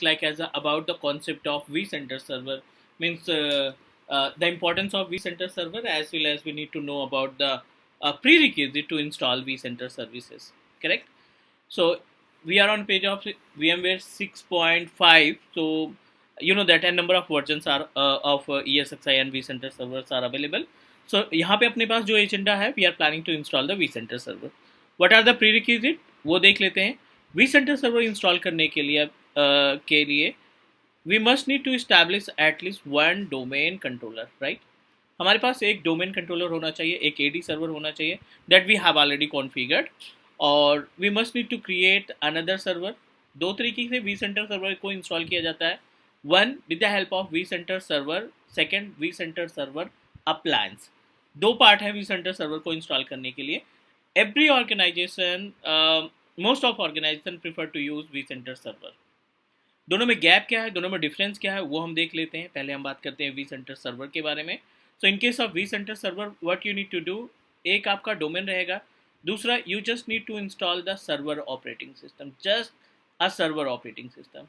like as about the concept of vCenter server means the importance of vCenter server, as well as we need to know about the prerequisite to install vCenter services. Correct. So we are on page of VMware 6.5. So you know that a number of versions are of ESXi and vCenter servers are available. So यहाँ पे अपने पास जो agenda है, we are planning to install the vCenter server. What are the prerequisite? वो देख लेते हैं. vCenter server install करने के लिए we must need to establish at least one domain controller, right? हमारे पास एक डोमेन कंट्रोलर होना चाहिए, एक एडी सर्वर होना चाहिए that we have already configured, और we must need to create another server. दो तरीके से वी सेंटर सर्वर को इंस्टॉल किया जाता है. One with the help of vCenter server, second vCenter server appliance. दो पार्ट है वी सेंटर सर्वर को इंस्टॉल करने के लिए. Every organisation, most of organisation prefer to use vCenter server. दोनों में गैप क्या है, दोनों में डिफरेंस क्या है, वो हम देख लेते हैं. पहले हम बात करते हैं वी सेंटर सर्वर के बारे में. So in case of vCenter server what you need to do, एक आपका डोमेन रहेगा, दूसरा you just need to install the server operating system, just a server operating system.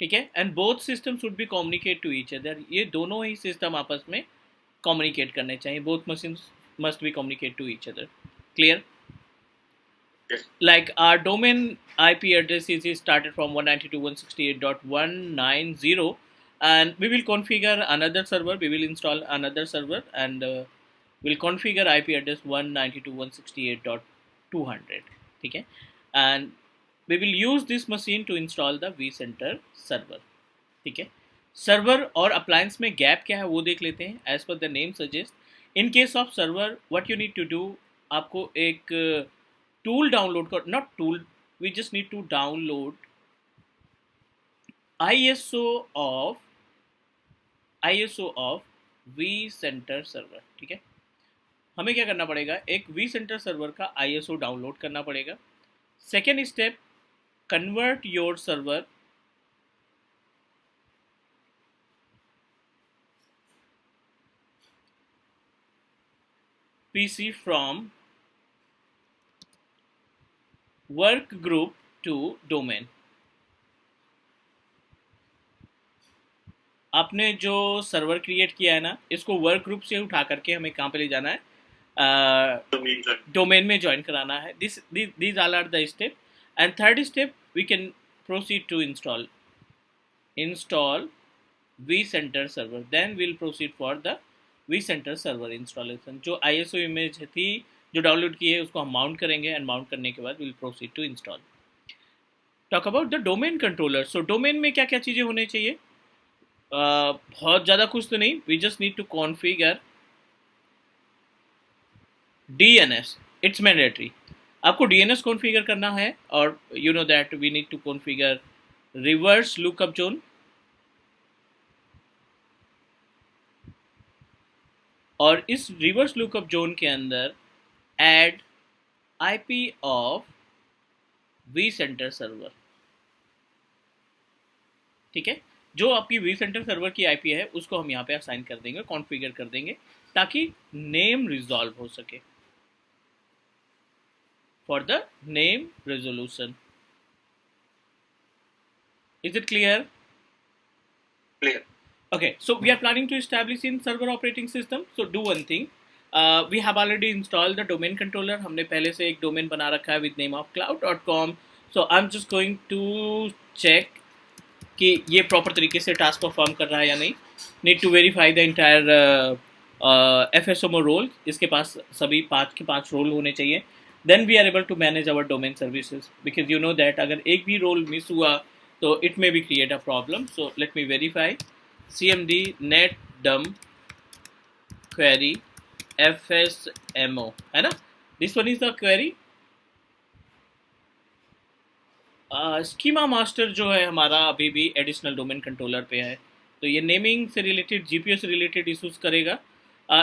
ठीक है. And both system should be communicate to each other. ये दोनों ही system आपस में कम्युनिकेट करने चाहिए. Both machine must be communicate to each other. Clear? Like our domain IP address is started from 192.168.190, and we will configure another server, we will install another server, and we'll configure IP address 192.168.200. ठीक है. And we will use this machine to install the vCenter server. ठीक है. Server और appliance में gap क्या है वो देख लेते हैं. As per the name suggest, in case of server what you need to do, आपको एक टूल डाउनलोड कर, not tool, we just need to download ISO of vCenter server. ठीक है. हमें क्या करना पड़ेगा, एक vCenter सर्वर का ISO डाउनलोड करना पड़ेगा. Second step, convert your server PC from workgroup to domain. आपने जो सर्वर क्रिएट किया है ना, इसको वर्क ग्रुप से उठा करके हमें कहाँ पे ले जाना है, डोमेन में ज्वाइन कराना है. these all are the step. And third step, we can proceed to install vCenter server. Then we'll proceed for the vCenter server installation. जो ISO इमेज थी जो डाउनलोड की है उसको हम माउंट करेंगे, एंड माउंट करने के बाद will proceed to install. Talk about the domain controller. So domain में क्या क्या चीज़ें होने चाहिए, बहुत ज़्यादा कुछ तो नहीं. We just need to configure DNS. It's mandatory. आपको DNS कॉन्फ़िगर करना है, और you know that we need to configure reverse lookup zone, और इस रिवर्स लुकअप जोन के अंदर add IP of vCenter server. ठीक है. जो आपकी vCenter सर्वर की IP है उसको हम यहाँ पे असाइन कर देंगे, कॉन्फ़िगर कर देंगे, ताकि नेम रिजॉल्व हो सके, for the name resolution. Is it clear? Clear. Okay, so we are planning to establish in server operating system. So do one thing. We have already installed the domain controller. हमने पहले से एक domain बना रखा है with name of cloud.com. So I'm just going to check कि ये proper तरीके से टास्क परफॉर्म कर रहा है या नहीं. Need to verify the entire FSMO role. इसके पास सभी 5 के 5 रोल होने चाहिए. Then we are able to manage our domain services, because you know that अगर एक भी रोल मिस हुआ तो it may be create a problem. So let me verify. CMD net dump query FSMO है ना. This one is the query. Schema master जो है हमारा अभी भी एडिशनल डोमेन कंट्रोलर पे है, तो ये नेमिंग से रिलेटेड, GPO से रिलेटेड इशूज करेगा.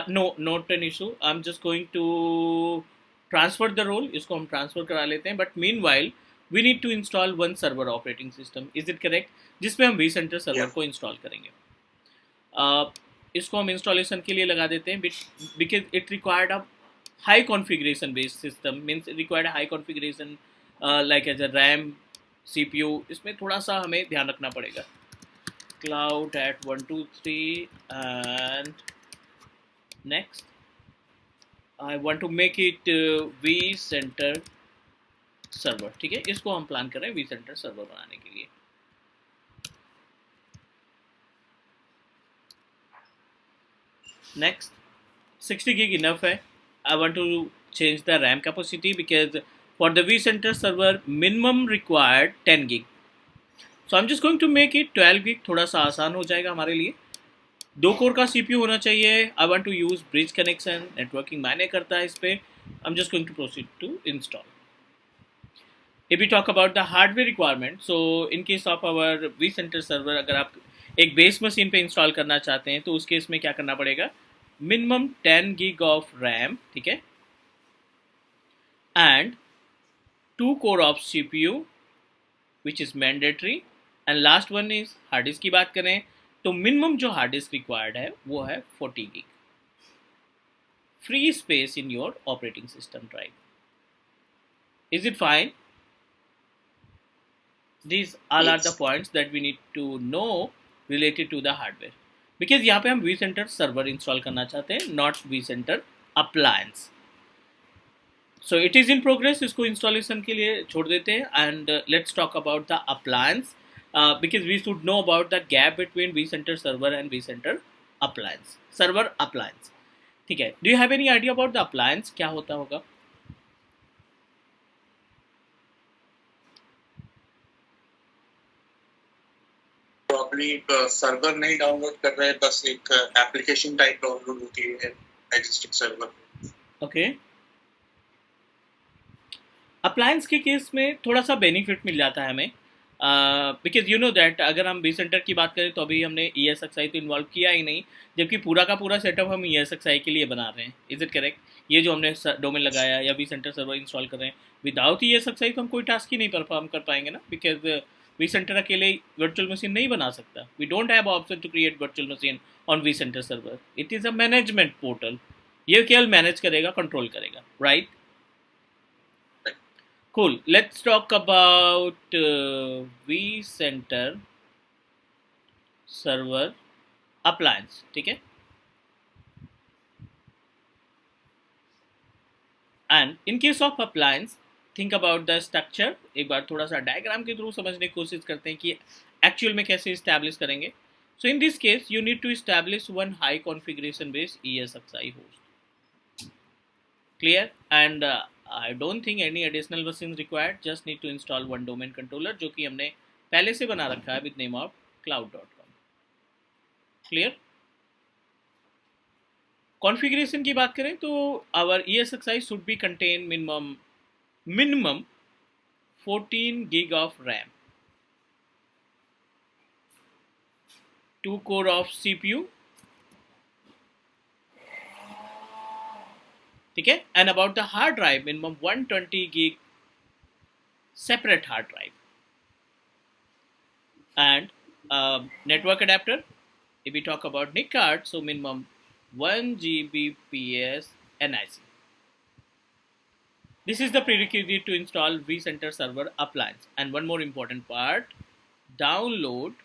No, not an issue. I am just going to transfer the role. इसको हम ट्रांसफर करा लेते हैं. But meanwhile we need to install one server operating system. Is it correct? जिसमें हम vCenter server को install करेंगे. इसको हम इंस्टॉलेशन के लिए लगा देते हैं, because it required a high configuration based system. Means required high configuration like as a RAM, CPU, इसमें थोड़ा सा हमें ध्यान रखना पड़ेगा. Cloud at 123 and next I want to make it vCenter server. ठीक है, इसको हम प्लान कर रहे हैं vCenter सर्वर बनाने के लिए. Next, 60 gig enough है. I want to change the RAM capacity because for the vCenter server minimum required 10 gig. So I'm just going to make it 12 gig. थोड़ा सा आसान हो जाएगा हमारे लिए. 2 कोर का CPU होना चाहिए. I want to use bridge connection. Networking मैंने करता है इस पर. I'm just going to proceed to install. If we talk about the hardware requirement, so in case of our vCenter server, अगर आप एक बेस मशीन पे इंस्टॉल करना चाहते हैं तो उस केस में क्या करना पड़ेगा. Minimum 10 gig of RAM. ठीक है, and 2 core of CPU which is mandatory. And last one is hard disk की बात करें तो मिनिमम जो हार्ड डिस्क रिक्वायर्ड है वो है 40 gig free space in your operating system drive. Is it fine? These all are the points that we need to know related to the hardware. Because यहाँ पे हम vCenter server install करना चाहते हैं, not vCenter appliance. So it is in progress. इसको installation के लिए छोड़ देते हैं and let's talk about the appliance because we should know about the gap between vCenter server and vCenter appliance. Server appliance. ठीक है. Do you have any idea about the appliance? क्या होता होगा? सर्वर नहीं डाउनलोड कर रहे, बस एक एप्लीकेशन टाइप डाउनलोड होती है एग्जिस्टिंग सर्वर. ओके. अप्लायंस के केस में थोड़ा सा बेनिफिट मिल जाता है हमें बिकॉज यू नो दैट अगर हम vCenter की बात करें तो अभी हमने ESXi तो इन्वॉल्व किया ही नहीं, जबकि पूरा का पूरा सेटअप हम ESXi के लिए बना रहे हैं. Is it correct? ये जो हमने डोमेन लगाया या vCenter सर्वर इंस्टॉल कर रहे हैं, विदाउट ESXi तो हम कोई टास्क ही नहीं परफॉर्म कर पाएंगे ना, बिकॉज vCenter अकेले वर्चुअल मशीन नहीं बना सकता. We don't have option to create virtual machine on vCenter server. It is a management portal. ये केवल मैनेज करेगा, कंट्रोल करेगा, right? Cool. Let's talk about vCenter server appliance. ठीक है. And in case of appliance, think about the structure. एक बार थोड़ा सा diagram के थ्रू समझने की कोशिश करते हैं कि एक्चुअल में कैसे इस्टेब्लिश करेंगे. So in this case, you need to establish one high configuration based ESXi host. Clear? And I don't think any additional machines required. Just need to install one domain controller जो कि हमने पहले से बना रखा है with name of cloud.com. Clear? Configuration की बात करें तो our ESXi should be contain minimum 14 gig of RAM, 2 core of CPU. ठीक है. And about the hard drive minimum 120 gig separate hard drive and network adapter. If we talk about NIC card, so minimum 1 Gbps NIC. This is the prerequisite to install vCenter server appliance. And one more important part, download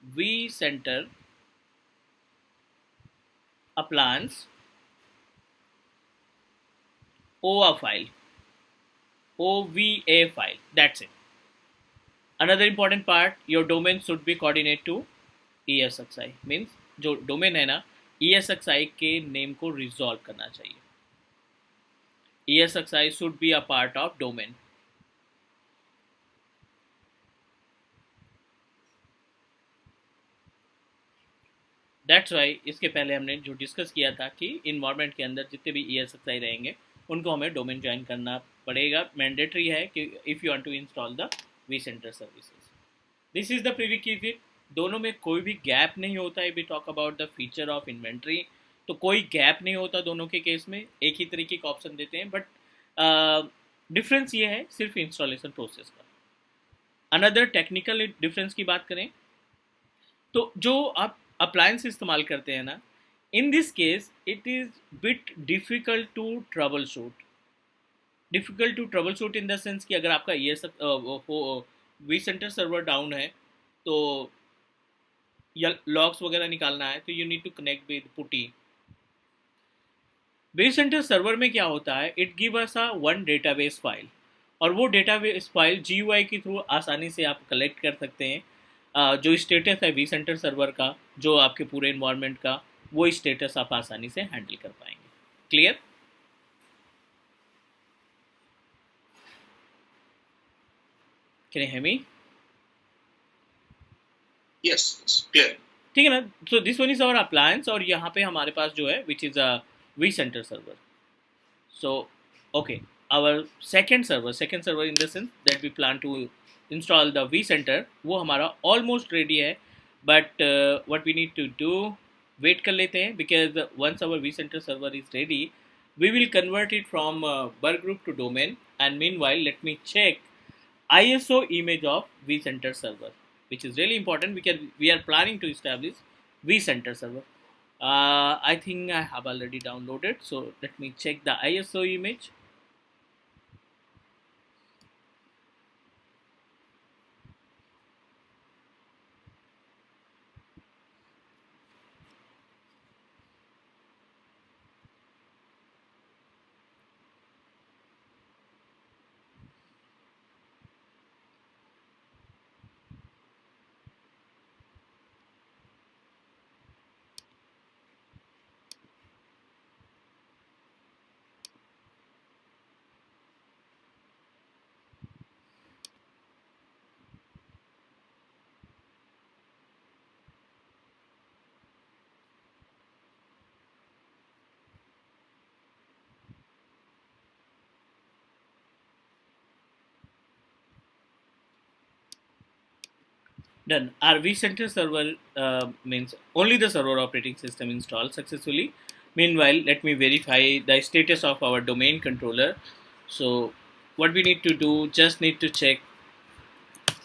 vCenter appliance OVA file, OVA file. That's it. Another important part, your domain should be coordinate to ESXi. Means जो domain है ना, ESXi के name को resolve करना चाहिए. ESXi should be a part of domain. That's why इसके पहले हमने जो डिस्कस किया था कि इन्वायरमेंट के अंदर जितने भी ESXi रहेंगे उनको हमें डोमेन ज्वाइन करना पड़ेगा. मैंडेटरी है कि if you want to install the vCenter services. This is the prerequisite. दोनों में कोई भी गैप नहीं होता है. We talk about the feature of inventory, तो कोई गैप नहीं होता दोनों के केस में. एक ही तरीके का ऑप्शन देते हैं, बट डिफरेंस ये है सिर्फ इंस्टॉलेशन प्रोसेस का. अनदर टेक्निकल डिफरेंस की बात करें तो जो आप अप्लायंस इस्तेमाल करते हैं ना, in this case it is bit difficult to troubleshoot. Difficult to troubleshoot in the sense कि अगर आपका ये सब वी सेंटर सर्वर डाउन है तो या लॉग्स वगैरह निकालना है तो you need to connect with PuTTY. VCenter server में क्या होता है, it give us a one database file, और वो डेटाबेस फाइल GUI के थ्रू आसानी से आप कलेक्ट कर सकते हैं। जो स्टेटस है वी सेंटर सर्वर का, जो आपके पूरे इन्वायरमेंट का, वो स्टेटस आप आसानी से हैंडल कर पाएंगे। Clear? Can you hear me? Yes, yes, clear. ठीक है ना? So this one is our appliance, और यहाँ पे हमारे पास जो है which is a vCenter server. So, okay, our second server in the sense that we plan to install the vCenter, वो हमारा almost ready है, but what we need to do, wait कर लेते हैं, because once our vCenter server is ready, we will convert it from bar group to domain, and meanwhile let me check ISO image of vCenter server, which is really important because we are planning to establish vCenter server. I think I have already downloaded, so let me check the ISO image. Done. Our vCenter server means only the server operating system installed successfully. Meanwhile, let me verify the status of our domain controller. So, what we need to do, just need to check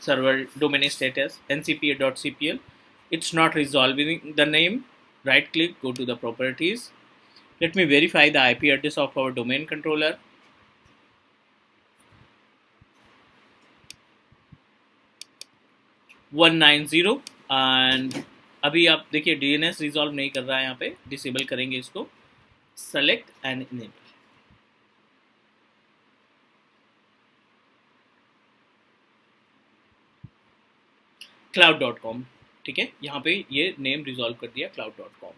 server domain status ncpa.cpl. It's not resolving the name. Right click, go to the properties. Let me verify the IP address of our domain controller. 190, and अभी आप देखिए DNS resolve नहीं कर रहा है, यहाँ पे disable करेंगे इसको, सेलेक्ट एंड इनेबल। cloud.com, ठीक है, यहाँ पे ये नेम रिजॉल्व कर दिया cloud.com।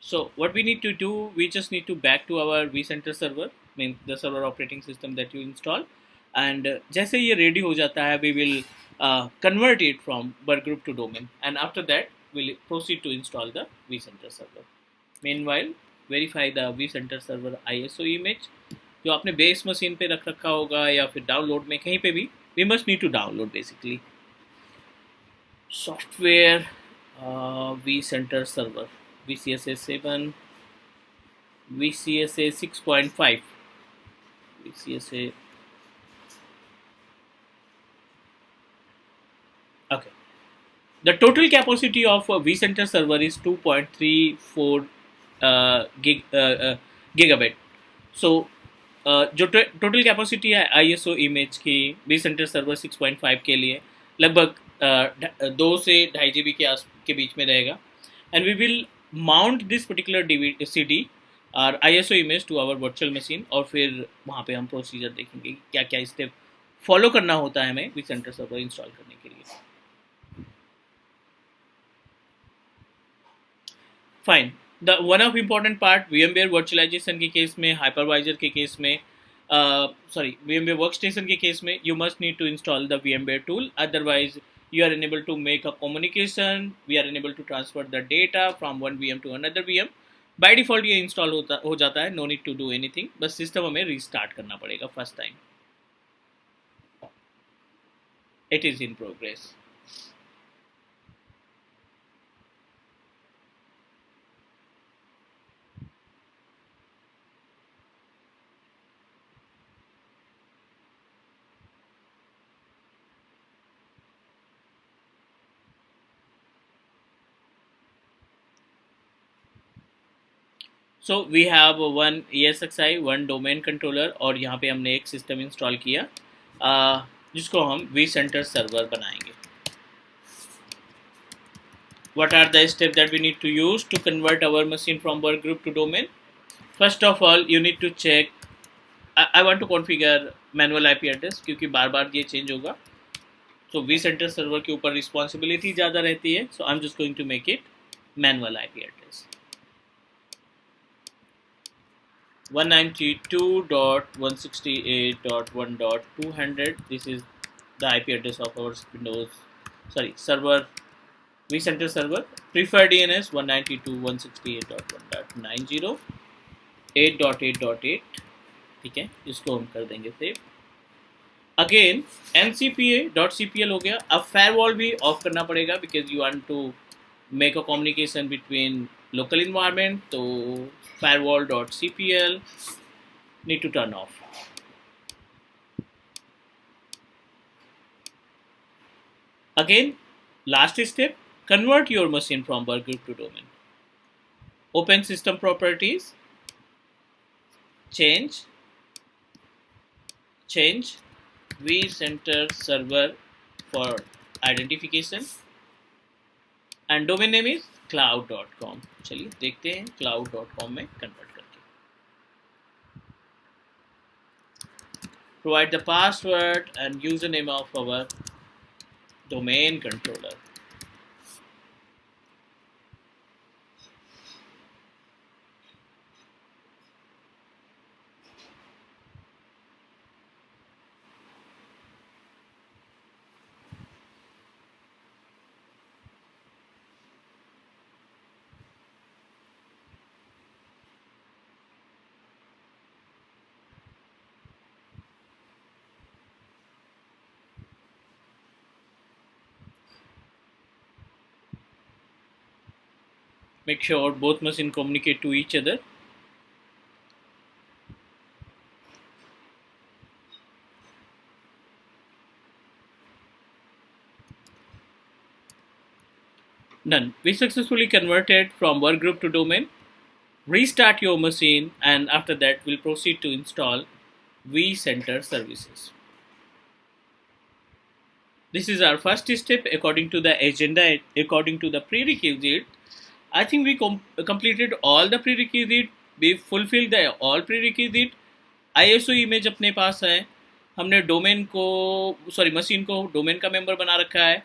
So what we need to do, we just need to back to our vCenter server, means the server operating system that you install, and जैसे ये ready हो जाता है, we will convert it from bar group to domain, and after that we'll proceed to install the vCenter server. Meanwhile, verify the vCenter server ISO image, जो आपने base machine पे रख रखा होगा या फिर डाउनलोड में कहीं पे भी, we must need to download basically software vCenter server, VCSA 7, VCSA 6.5, VCSA. Okay. The total capacity of a vCenter server is 2.34 gigabit. So, जो टोटल कैपेसिटी है ISO इमेज की vCenter सर्वर 6.5 के लिए लगभग 2 से 2.5 GB के बीच में रहेगा, and we will mount this particular CD और ISO image to our virtual machine, और फिर वहाँ पे हम प्रोसीजर देखेंगे क्या क्या स्टेप फॉलो करना होता है हमें vCenter सर्वर इंस्टॉल करने के लिए। Fine. The one of important part VMware virtualization के केस में, हाइपरवाइजर के केस में, सॉरी VMware वर्कस्टेशन के केस में, you must need to install the VMware tool, otherwise you are unable to make a communication, we are unable to transfer the data from one VM to another VM। By default ये install हो जाता है, no need to do anything, बस system हमें restart करना पड़ेगा first time. It is in progress. So we have one ESXi, one domain controller, और यहाँ पे हमने एक सिस्टम इंस्टॉल किया जिसको हम vCenter सर्वर बनाएंगे. What are the steps that we need to use to convert our machine from work group to domain? First of all, you need to check. I want to configure manual IP address क्योंकि बार बार ये change होगा. So vCenter server के ऊपर responsibility ज़्यादा रहती है. So I'm just going to make it manual IP address. 192.168.1.200. This is the IP address of our server vCenter server. Preferred DNS 192.168.1.90 8.8.8. ठीक है, इसको हम कर देंगे सेव. अगेन ncpa.cpl हो गया. अब फायरवॉल भी ऑफ करना पड़ेगा because you want to make a communication between local environment. तो firewall.cpl need to turn off. Again, last step, convert your machine from work group to domain. Open system properties, change vCenter server for identification, and domain name is cloud.com. चलिए देखते हैं cloud.com में convert करके. Provide the password and username of our domain controller. Make sure both machines communicate to each other. Done. We successfully converted from work group to domain. Restart your machine, and after that we'll proceed to install vCenter services. This is our first step according to the agenda, according to the prerequisite. I think we completed all the prerequisite. We fulfilled the all prerequisite. ISO image अपने पास है. हमने domain को machine को domain का member बना रखा है.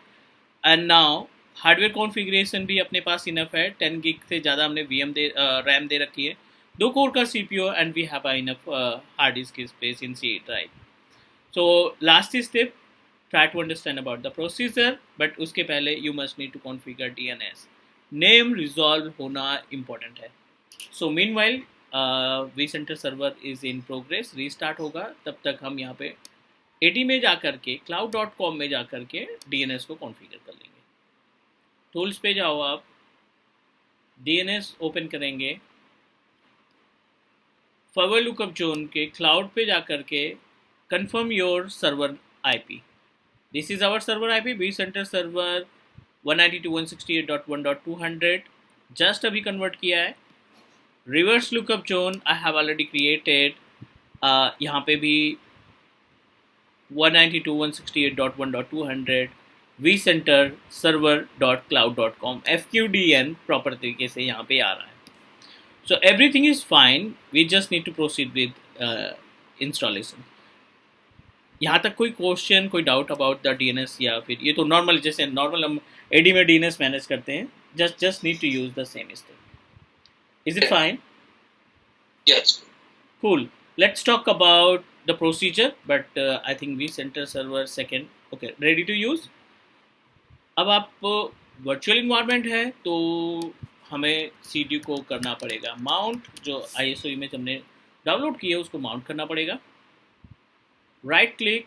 And now hardware configuration भी अपने पास इनफ है. 10 गिग से ज़्यादा हमने रैम दे रखी है. 2 कोर का CPU and we have enough hard disk space in C drive. So last step, try to understand about the procedure, but उसके पहले you must need to configure DNS. Name resolve होना important है. So meanwhile vCenter server is in progress. restart होगा, तब तक हम यहाँ पे AD में जा कर के cloud.com में जा कर के DNS को कॉन्फ़िगर कर लेंगे. टूल्स पे जाओ आप, DNS ओपन करेंगे, फॉरवर्ड लुकअप जोन के क्लाउड पे जा कर के confirm your server IP. This is our server IP, vCenter server 192.168.1.200. Just अभी कन्वर्ट किया है. Reverse lookup zone I have already created. यहाँ पे भी 192.168.1.200 vCenter server.cloud.com FQDN प्रॉपर तरीके से यहाँ पे आ रहा है. So everything is fine. We just need to proceed with installation. यहाँ तक कोई क्वेश्चन, कोई डाउट अबाउट द DNS, या फिर ये तो नॉर्मल, जैसे नॉर्मल हम AD में DNS मैनेज करते हैं. Just need to use the same step. Is it fine? Yes. Cool. Let's talk about the procedure, but I think vCenter server second. Okay, ready to use. अब आप virtual environment है तो हमें CD को करना पड़ेगा माउंट. जो ISO image हमने डाउनलोड की है उसको माउंट करना पड़ेगा. Right click,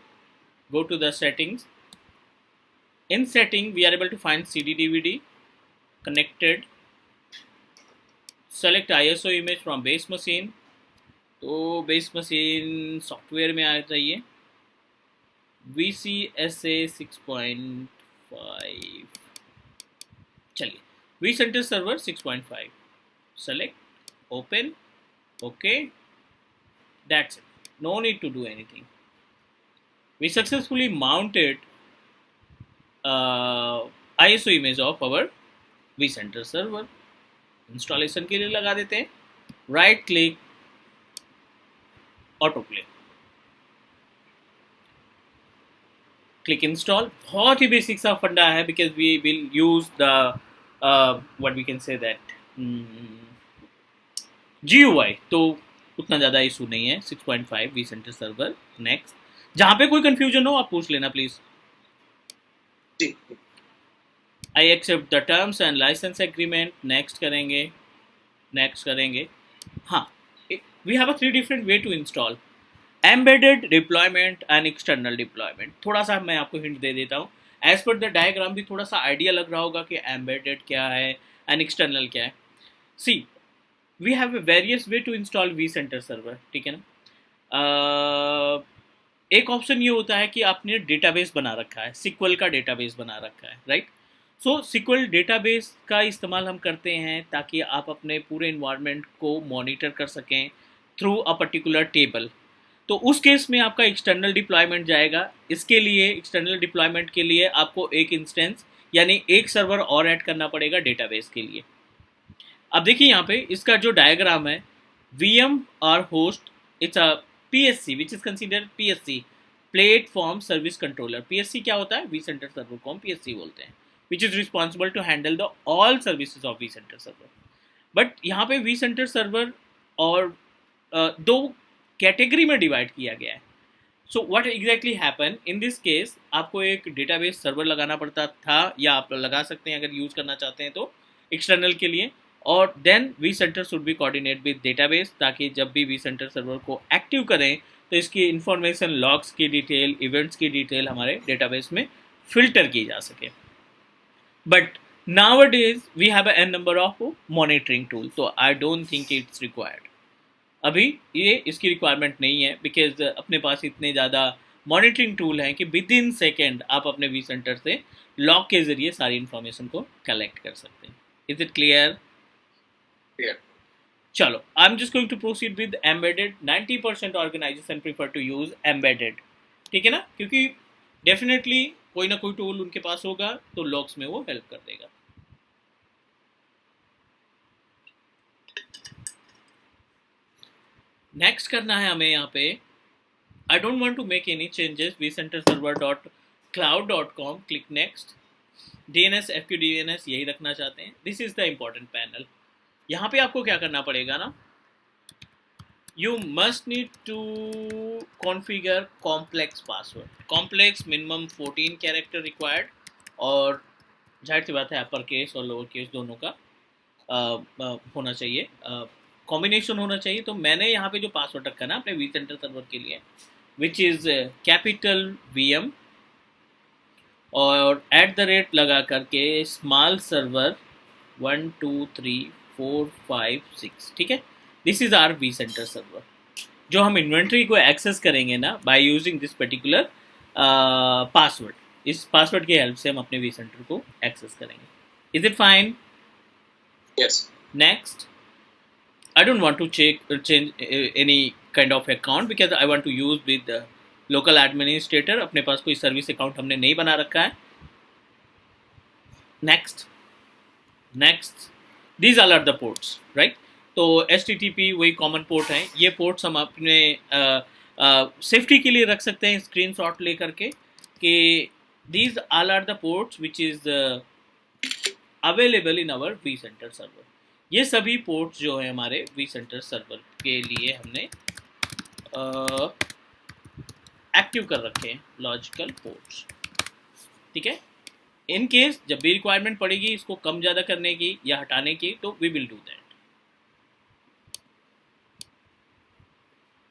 go to the settings. In setting we are able to find CD DVD connected. Select ISO image from base machine. तो बेस मशीन सॉफ्टवेयर में आ जाइए. VCSA 6.5. चलिए vCenter server 6.5 select, open, Okay, that's it. No need to do anything. We successfully mounted ISO image of our vCenter server. Installation के लिए लगा देते हैं, right click, auto play, click install. बहुत ही बेसिक सा फंडा है, because we will use the what we can say that GUI, तो उतना ज़्यादा इशू नहीं है. 6.5 vCenter सर्वर. नेक्स्ट, जहाँ पे कोई कंफ्यूजन हो आप पूछ लेना please. I accept the terms and license agreement. Next करेंगे, नेक्स्ट करेंगे. हाँ, we have a 3 different way to install. Embedded deployment and external deployment. थोड़ा सा मैं आपको हिंट दे देता हूँ. एज पर द डायग्राम भी थोड़ा सा आइडिया लग रहा होगा कि एम्बेडेड क्या है एंड एक्सटर्नल क्या है. See, we have various way to install vCenter server. ठीक है ना. एक ऑप्शन ये होता है कि आपने डेटाबेस बना रखा है, सिक्वल का डेटाबेस बना रखा है, राइट. सो सिक्वल डेटाबेस का इस्तेमाल हम करते हैं ताकि आप अपने पूरे इन्वायरमेंट को मॉनिटर कर सकें थ्रू अ पर्टिकुलर टेबल. तो उस केस में आपका एक्सटर्नल डिप्लॉयमेंट जाएगा. इसके लिए एक्सटर्नल डिप्लॉयमेंट के लिए आपको एक इंस्टेंस यानी एक सर्वर और ऐड करना पड़ेगा डेटाबेस के लिए. अब देखिए यहाँ पे इसका जो डायग्राम है, VM और host, it's a PSC which is considered PSC, platform service controller. PSC क्या होता है? vCenter सर्वर को हम PSC बोलते हैं, which is responsible to handle the all services of vCenter server. But यहाँ पे vCenter सर्वर और दो कैटेगरी में डिवाइड किया गया है. So what exactly happen in this case, आपको एक डेटाबेस सर्वर लगाना पड़ता था, या आप लगा सकते हैं अगर यूज़ करना चाहते हैं तो एक्सटर्नल के लिए. और then vCenter should be coordinate with database, ताकि जब भी vCenter सर्वर को एक्टिव करें तो इसकी इंफॉर्मेशन, लॉग्स की डिटेल, इवेंट्स की डिटेल हमारे डेटाबेस में फिल्टर की जा सके. But nowadays we have a n number of monitoring tool, तो I don't think it's required. अभी ये इसकी रिक्वायरमेंट नहीं है, बिकॉज अपने पास इतने ज़्यादा मॉनिटरिंग टूल हैं कि विद इन सेकेंड आप अपने vCenter से लॉग के जरिए सारी इन्फॉर्मेशन को कलेक्ट कर सकते हैं. Is it clear? चलो, I am just going to proceed with embedded. 90% organisation prefer to use embedded. ठीक है ना, क्योंकि डेफिनेटली कोई ना कोई टूल उनके पास होगा तो लॉग्स में वो हेल्प कर देगा. नेक्स्ट करना है हमें यहाँ पे, I don't want to make any changes. vCenter server.cloud.com, click next. DNS FQDNS यही रखना चाहते हैं. This is the important panel. यहाँ पे आपको क्या करना पड़ेगा ना, you must need to configure complex password. Complex minimum 14 character required, और जाहिर सी बात है अपर केस और लोअर केस दोनों का होना चाहिए, कॉम्बिनेशन होना चाहिए. तो मैंने यहाँ पे जो पासवर्ड रखा ना अपने vCenter सर्वर के लिए, विच इज़ कैपिटल VM और @ लगा करके स्मॉल सर्वर 1 2 3 4 5 6. ठीक है, this is our vCenter server. जो हम इन्वेंट्री को एक्सेस करेंगे ना by using this particular password, इस पासवर्ड की हेल्प से हम अपने vCenter को एक्सेस करेंगे. Is it fine? Yes. Next, I don't want to change any kind of account because I want to use with the local administrator. अपने पास कोई service account हमने नहीं बना रखा है. Next, these all are the ports, right? तो HTTP वही common port हैं. ये पोर्ट्स हम अपने सेफ्टी के लिए रख सकते हैं स्क्रीनशॉट ले करके कि these all are the ports which is available in our vCenter server. ये सभी पोर्ट्स जो है हमारे vCenter सर्वर के लिए हमने एक्टिव कर रखे हैं, लॉजिकल पोर्ट्स. ठीक है, इन केस जब भी रिक्वायरमेंट पड़ेगी इसको कम ज़्यादा करने की या हटाने की, तो we will do that.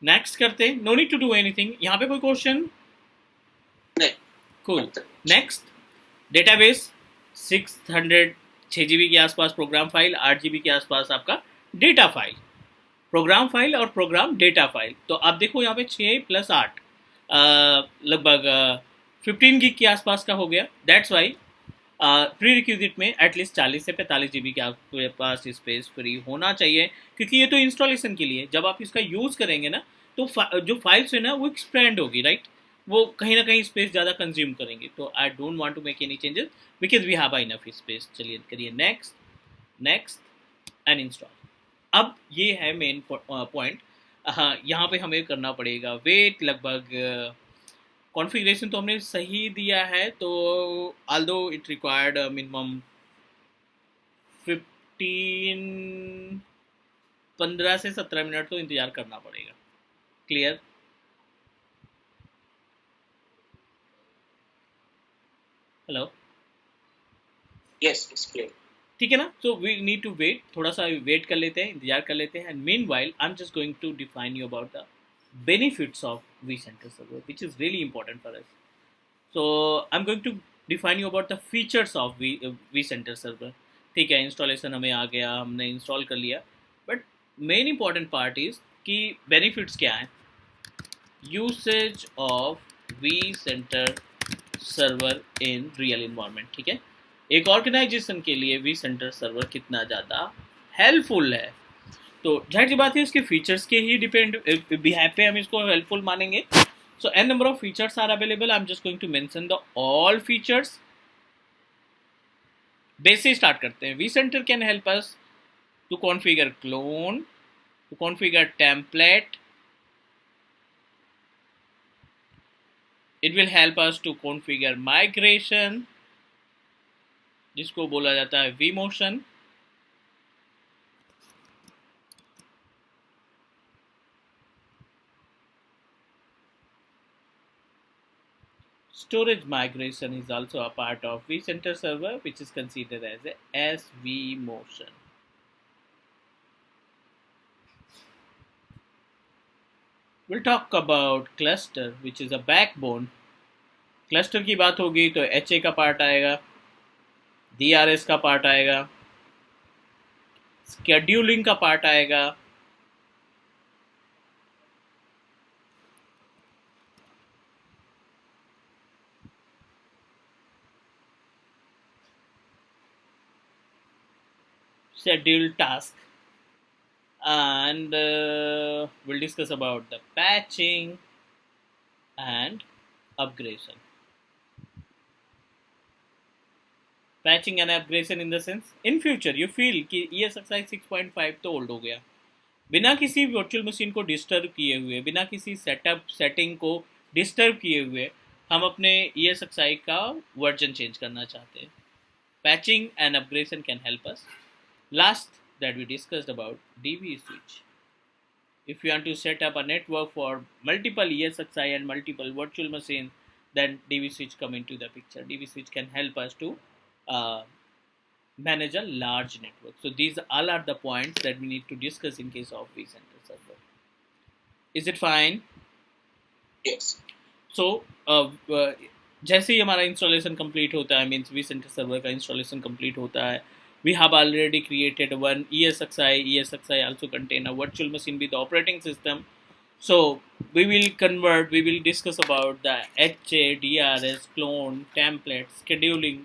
Next करते हैं. No need to do anything. यहाँ पे कोई question? Cool. Next, database 6 GB के आसपास प्रोग्राम फाइल, 8 GB के आसपास आपका डेटा फाइल. प्रोग्राम फाइल और प्रोग्राम डेटा फाइल. तो आप देखो यहाँ पे 6 + 8 लगभग 15 GB के आसपास का हो गया. दैट्स वाई प्री रिक्विजिट में एटलीस्ट 40 से 45 GB के आपके पास स्पेस फ्री होना चाहिए, क्योंकि ये तो इंस्टॉलेशन के लिए, जब आप इसका यूज़ करेंगे ना तो जो फाइल्स है ना वो एक्सपेंड होगी, राइट, वो कहीं ना कहीं स्पेस ज़्यादा कंज्यूम करेंगे। तो I don't want to make any changes because we have enough space. चलिए करिए नेक्स्ट, नेक्स्ट एंड इंस्टॉल। अब ये है मेन पॉइंट। हाँ, यहाँ पे हमें करना पड़ेगा वेट, लगभग कॉन्फ़िगरेशन तो हमने सही दिया है, तो आल्दो इट रिक्वायर्ड मिनिमम 15 15 से 17 मिनट तो इंतज़ार करना पड़ेगा। Clear? Hello? Yes, it's clear. ठीक है ना? So we need to wait, थोड़ा सा वेट कर लेते हैं, इंतजार कर लेते हैं। And meanwhile I am just going to define you about the benefits of vCenter server, which is really important for us. So I'm going to define you about the features of vCenter server. ठीक है, installation हमें आ गया, हमने install कर लिया, but main important part is कि benefits क्या हैं। Usage of vCenter server in real environment. ठीक है, एक ऑर्गेनाइजेशन के लिए vCenter सर्वर कितना ज़्यादा हेल्पफुल है, तो जाहिर सी बात है इसके फीचर्स के ही डिपेंड बिहाफ पे हम इसको हेल्पफुल मानेंगे। So an number of features are available, I am just going to mention the all features. Base से स्टार्ट करते हैं। vCenter can help us to configure clone, to configure template, it will help us to configure migration, जिसको बोला जाता है vMotion, storage migration is also a part of vCenter server, which is considered as a vMotion. We'll talk about cluster, which is a backbone. Cluster की बात होगी तो HA का part आएगा, DRS का पार्ट आएगा, scheduling का पार्ट आएगा, schedule task, and we'll discuss about the patching and upgradation. Patching and upgradation in the sense, in future you feel कि ESXi 6.5 तो ओल्ड हो गया, बिना किसी वर्चुअल मशीन को डिस्टर्ब किए हुए, बिना किसी सेटअप सेटिंग को डिस्टर्ब किए हुए हम अपने ESXi का वर्जन चेंज करना चाहते हैं। Patching and upgradation can help us. Last that we discussed about DV switch. If you want to set up a network for multiple ESXi and multiple virtual machines, then DV switch come into the picture. DV switch can help us to manage a large network. So these all are the points that we need to discuss in case of vCenter server. Is it fine? Yes. So जैसे ही हमारा installation complete होता है, means vCenter server का installation complete होता है, we have already created one ESXi. ESXi also contain a virtual machine with the operating system. So we will convert, we will discuss about the HA, DRS, clone, template, scheduling,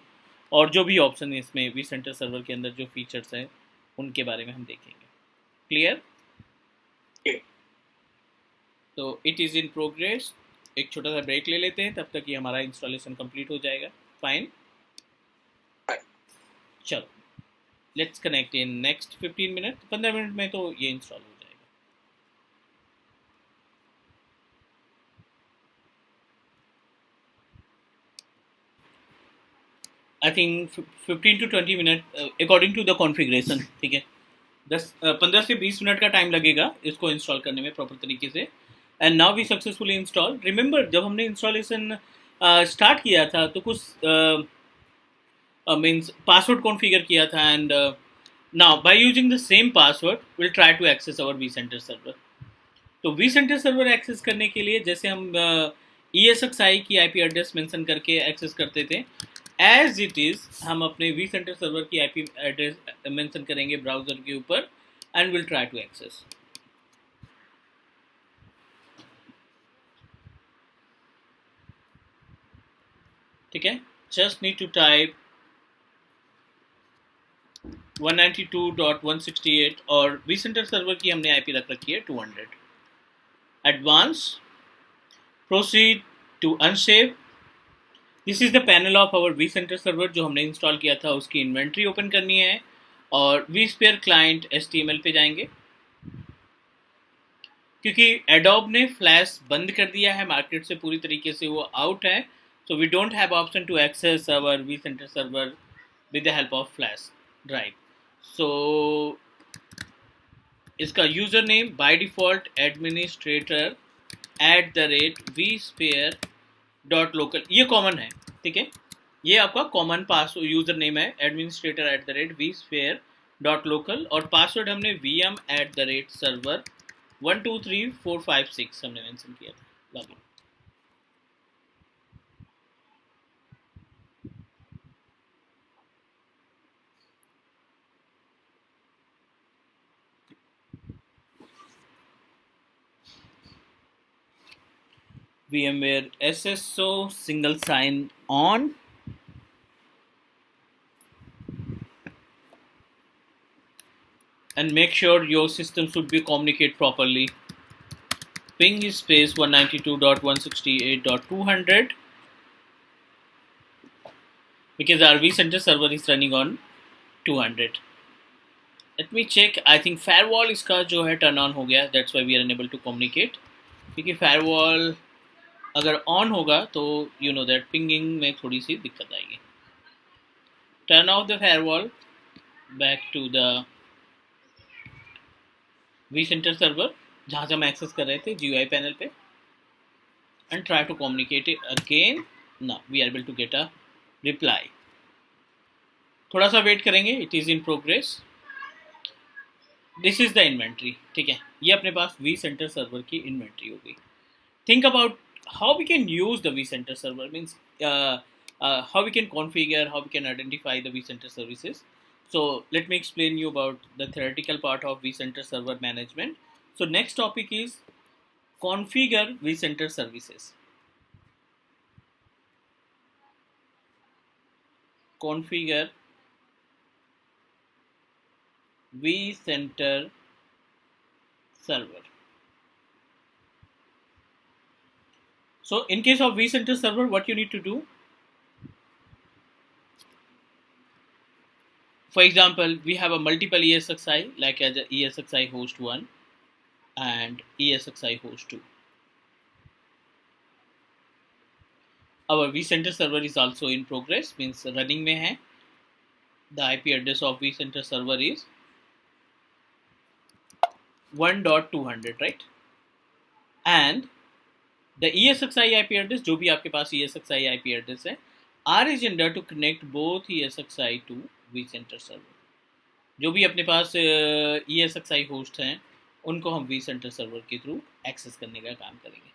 और जो भी option है इसमें vCenter server के अंदर जो features हैं उनके बारे में हम देखेंगे। क्लियर? तो इट इज़ इन प्रोग्रेस। एक छोटा सा ब्रेक ले लेते हैं, तब तक ये हमारा इंस्टॉलेशन कंप्लीट हो जाएगा। फाइन, चलो let's connect in next 15 minute. 15 minute में तो ये इंस्टॉल हो जाएगा। I think 15 to 20 minute according to the configuration. ठीक है, 15 से 20 मिनट का टाइम लगेगा इसको इंस्टॉल करने में प्रॉपर तरीके से। And now we successfully install. Remember जब हमने इंस्टॉलेशन स्टार्ट किया था तो कुछ मीन्स पासवर्ड कॉन्फ़िगर किया था, and now by using the same password will try to access our vCenter server. तो vCenter सर्वर एक्सेस करने के लिए जैसे हम ESXi की IP एड्रेस मेंशन करके एक्सेस करते थे, एज इट इज़ हम अपने vCenter सर्वर की IP एड्रेस मेंशन करेंगे ब्राउज़र के ऊपर and will try to access. ठीक है, जस्ट नीड टू टाइप 192.168 और vCenter सर्वर की हमने आईपी रख रखी है 200. Advance, proceed to unsafe. This is the panel of our vCenter server जो हमने इंस्टॉल किया था, उसकी इन्वेंट्री ओपन करनी है और vSphere क्लाइंट HTML पे जाएंगे. क्योंकि एडोब ने फ्लैश बंद कर दिया है मार्केट से, पूरी तरीके से वो आउट है, so we don't have option to access our vCenter server with the help of flash drive. So इसका user name by default administrator @vsphere.local, ये कॉमन है. ठीक है, ये आपका कॉमन पास यूजर नेम है, एडमिनिस्ट्रेटर @vsphere.local, और पासवर्ड हमने vm@server 123456 हमने मेंशन किया था. Login. VMware SSO single sign on. And make sure your system should be communicate properly. Ping is space 192.168.200 because our vCenter server is running on 200. Let me check. I think firewall इसका जो है turn on हो गया. That's why we are unable to communicate. क्योंकि firewall अगर on होगा तो you know that pinging में थोड़ी सी दिक्कत आएगी. Turn off the firewall. Back to the vCenter server जहाँ से हम एक्सेस कर रहे थे GUI पैनल पे, and try to communicate it again. Now we are able to get a reply. थोड़ा सा वेट करेंगे, it is in progress. This is the inventory. ठीक है, ये अपने पास vCenter सर्वर की इन्वेंट्री हो गई. Think about how we can use the vCenter server, means how we can configure, how we can identify the vCenter services. So let me explain you about the theoretical part of vCenter server management. So next topic is configure vCenter services. Configure vCenter server. So in case of vCenter server, what you need to do, for example, we have a multiple ESXi, like as a ESXi host 1 and ESXi host 2. Our vCenter server is also in progress, means running में है. The IP address of vCenter server is 1.200, right? And the ESXi IP address, जो भी आपके पास ESXi IP address है, R is under to connect both ESXi to vCenter server. जो भी अपने पास ESXi host हैं, उनको हम vCenter server के थ्रू एक्सेस करने का काम करेंगे.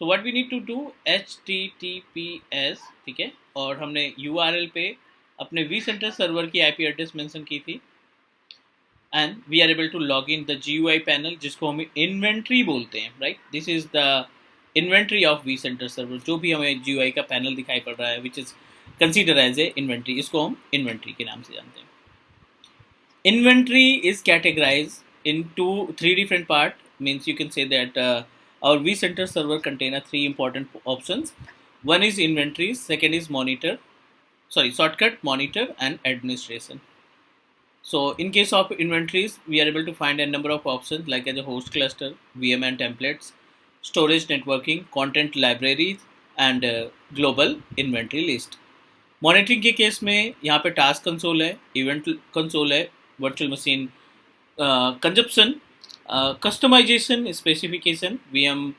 So what we need to do, HTTPS, ठीक है, और हमने URL पे अपने vCenter server की IP address मेंशन की थी, and we are able to log in the GUI panel जिसको हम inventory बोलते हैं, right? This is the inventory of vCenter server. जो भी हमें GUI का पैनल दिखाई पड़ रहा है, which is considered as a inventory, इसको हम inventory के नाम से जानते हैं. Inventory is categorized into 3 different parts. Means you can say that our vCenter server contains 3 important options. One is inventory, second is shortcut, monitor, and administration. So in case of inventories, we are able to find a number of options like as a host cluster, VM and templates, storage networking, content libraries, and global inventory list. Monitoring के case में यहाँ पे task console है, event console है, virtual machine consumption, customisation, specification, VM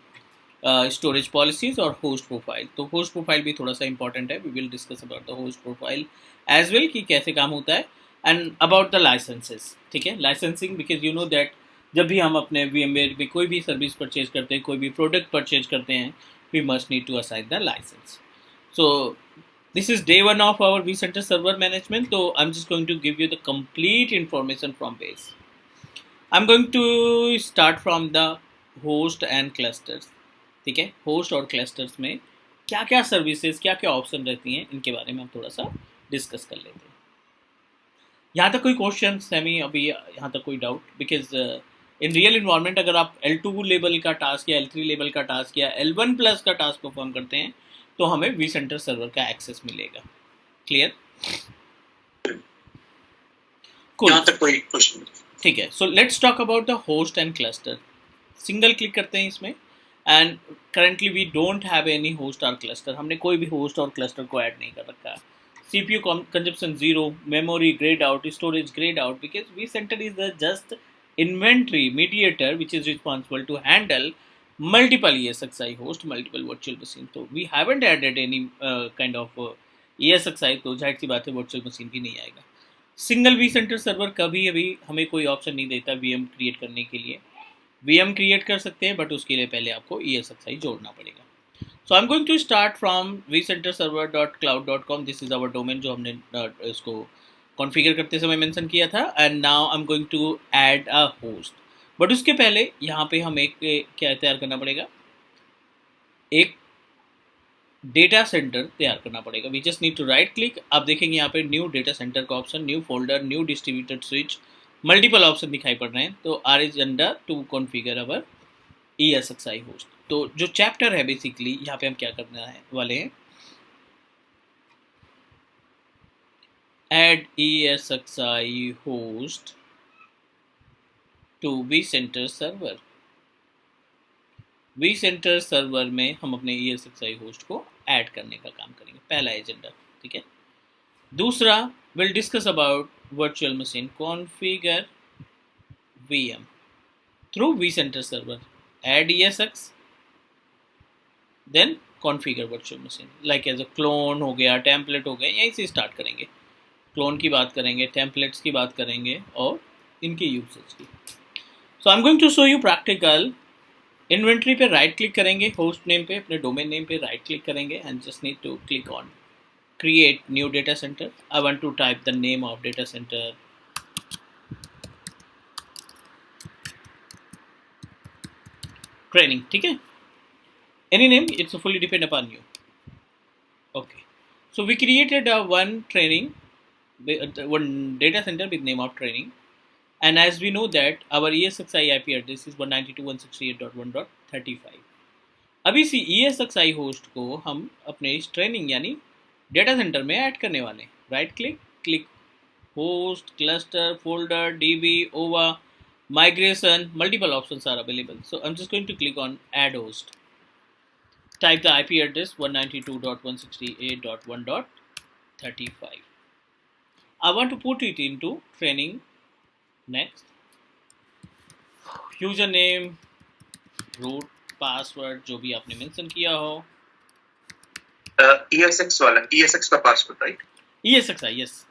storage policies और host profile. तो host profile भी थोड़ा सा इंपॉर्टेंट है. We will discuss about the host profile as well कि कैसे काम होता है, एंड अबाउट द लाइसेंसेस. ठीक है, licensing, because you know that जब भी हम अपने VMware में कोई भी सर्विस परचेज करते हैं, कोई भी प्रोडक्ट परचेज करते हैं, we must need to assign the licence. So this is day 1 of our vCenter server management. So I'm just going to give you the complete information from base. I'm going to start from the host and clusters. ठीक है, host और clusters में क्या क्या services, क्या क्या option रहती हैं, इनके बारे में हम थोड़ा सा डिस्कस कर लेते हैं. यहाँ तक कोई क्वेश्चन सेमी अभी यहाँ तक कोई doubt? Because in real environment अगर आप L2 लेवल का टास्क या L3 लेवल का टास्क या L1 प्लस का टास्क परफॉर्म करते हैं तो हमें vCenter सर्वर का एक्सेस मिलेगा. क्लियर? Cool. यहाँ तक कोई क्वेश्चन? ठीक है. So let's talk about the host and cluster. Single click करते हैं इसमें and currently we don't have any host और क्लस्टर. हमने कोई भी होस्ट और क्लस्टर को ऐड नहीं कर रखा है. CPU consumption 0, memory grayed out, storage grayed out, because vCenter is the just inventory mediator which is responsible to handle multiple ESXi host, multiple virtual machine. So we haven't added any kind of ESXi, तो जाहिर सी बात है virtual machine भी नहीं आएगा. Single vCenter server कभी अभी हमें कोई ऑप्शन नहीं देता VM क्रिएट करने के लिए. VM क्रिएट कर सकते हैं बट उसके लिए पहले आपको ESXi जोड़ना पड़ेगा. So I'm going to start from vcenterserver.cloud.com. This is our domain जो हमने इसको कॉन्फ़िगर करते समय मेंशन किया था. And now I am going to add a host. But उसके पहले यहाँ पे हम एक क्या तैयार करना पड़ेगा, एक डेटा सेंटर तैयार करना पड़ेगा. We just need to right click. आप देखेंगे यहाँ पे न्यू डेटा सेंटर का option, new folder, new distributed switch, multiple option दिखाई पड़ रहे हैं. तो our is under to configure our ESXi host. तो जो चैप्टर है बेसिकली यहाँ पे हम क्या करने वाले हैं, add ESXi host to vCenter server. vCenter server में हम अपने ESXi होस्ट को ऐड करने का काम करेंगे. पहला एजेंडा. ठीक है. दूसरा, will discuss about virtual machine, configure VM through vCenter server, add ESX, then configure virtual machine. Like as a clone हो गया, टेम्पलेट हो गया, यहीं से स्टार्ट करेंगे. क्लोन की बात करेंगे, टेम्पलेट्स की बात करेंगे और इनके यूसेज की. So I am going to show you practical. Inventory पे राइट क्लिक करेंगे, होस्ट नेम पे, अपने डोमेन नेम पे राइट क्लिक करेंगे and just need to click on create new data centre. I want to type the name of data centre training. ठीक है. Any name, it's fully depend upon you. Okay. So we created one training, one data center with name of training. And as we know that our ESXi IP address is 192.168.1.35. अभी इसी ESXi host को हम अपने इस training यानी data centre में add करने वाले हैं. Right click, click host, cluster, folder, DB, OVA, migration, multiple options are available. So I'm just going to click on add host. Type the IP address 192.168.1.35. I want to put it into training. Next. Username, root, password जो भी आपने mention किया हो. ESX वाला, ESX का password right? ESXi, yes.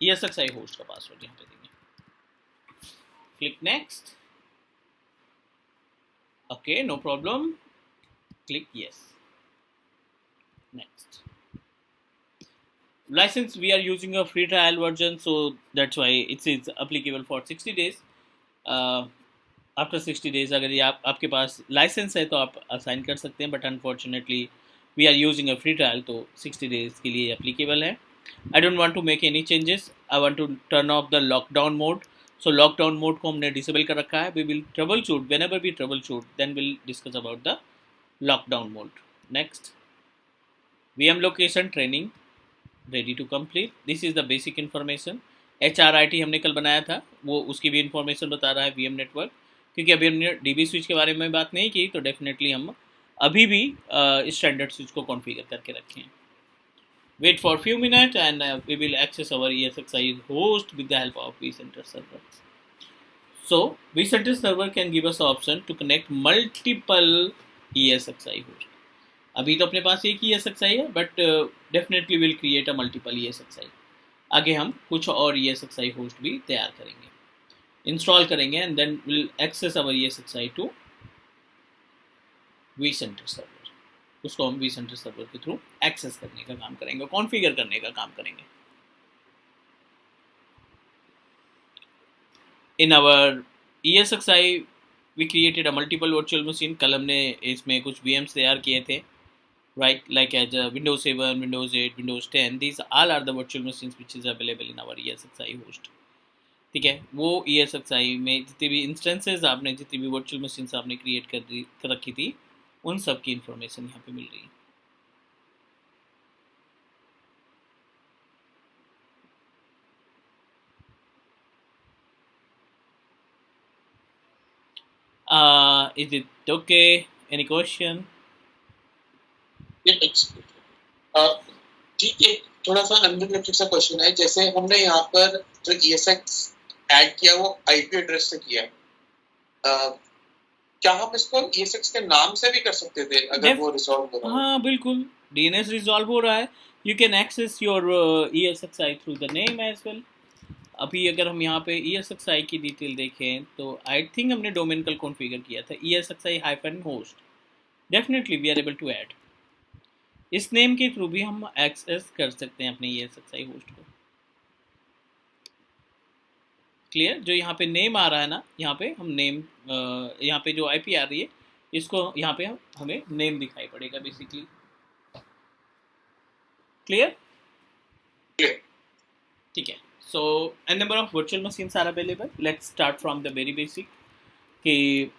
ESXi host का password यहाँ पे देंगे. Click next. Okay, no problem. Click yes. Next. License, we are using a free trial version, so that's why it's applicable for 60 days. After 60 days अगर ये आपके पास licence है तो आप असाइन कर सकते हैं, but unfortunately we are using a free trial, तो 60 डेज के लिए एप्लीकेबल है. I don't want to make any changes. I want to turn off the lockdown mode. So lockdown mode को हमने डिसेबल कर रखा है. We will troubleshoot whenever we troubleshoot, then will discuss about the lockdown mode. Next. VM location training ready to complete. This is the basic information. HRIT हमने कल बनाया था, वो उसकी भी इंफॉर्मेशन बता रहा है VM नेटवर्क. क्योंकि अभी हमने DB स्विच के बारे में बात नहीं की, तो डेफिनेटली हम अभी भी स्टैंडर्ड स्विच को कॉन्फ़िगर करके रखें. Wait for few minutes and we will access our ESXi host with the help of vCenter server. So vCenter server can give us option to connect multiple ESXi host. अभी तो अपने पास एक ही ESXi है, but definitely will create a multiple ESXi. आगे हम कुछ और ESXi host भी तैयार करेंगे, इंस्टॉल करेंगे and then will access our ESXi to vCenter server. उसको हम vCenter सर्वर के थ्रू एक्सेस करने का काम करेंगे, कॉन्फ़िगर करने का काम करेंगे. In our ESXi we created a multiple virtual machine. कल हमने इसमें कुछ VMs तैयार किए थे. right? Like as Windows 7, Windows 8, Windows 10, these all are the virtual machines which is available in our ESXi host. ठीक है, वो ESXi में जितने भी इंस्टेंसेस आपने, जितनी भी वर्चुअल मशीन्स आपने क्रिएट कर रखी थी, उन सब की इंफॉर्मेशन यहाँ पे मिल रही है. Is it okay? Any question? ठीक है, थोड़ा सा अनरिलेटेड सा क्वेश्चन है. जैसे हमने यहाँ पर जो ESX ऐड किया वो IP एड्रेस से किया, क्या हम इसको ESX के नाम से भी कर सकते थे अगर वो रिजॉल्व हो रहा है? हाँ बिल्कुल, DNS रिजॉल्व हो रहा है. You can access your ESXi through the name as well. अभी अगर हम यहाँ पे ESXi की डिटेल देखें तो आई थिंक हमने डोमेन कल कॉन्फ़िगर किया था ESXi-host. Definitely we are able to add. इस नेम के थ्रू भी हम एक्सेस कर सकते हैं अपने ESXi होस्ट को. क्लियर? जो यहाँ पे नेम आ रहा है ना, यहाँ पे हम नेम, यहाँ पे जो IP आ रही है, इसको यहाँ पे हमें नेम दिखाई पड़ेगा बेसिकली. क्लियर? ठीक है. So an number of virtual machines are available. Let's start from the very basic कि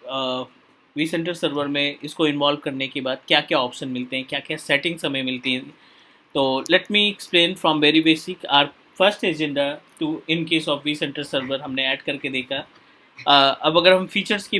vCenter सर्वर में इसको इन्वॉल्व करने के बाद क्या क्या ऑप्शन मिलते हैं, क्या क्या सेटिंग्स हमें मिलती हैं. तो let me explain from very basic. Our first agenda to in case of vCenter server हमने ऐड करके देखा. अब अगर हम फीचर्स की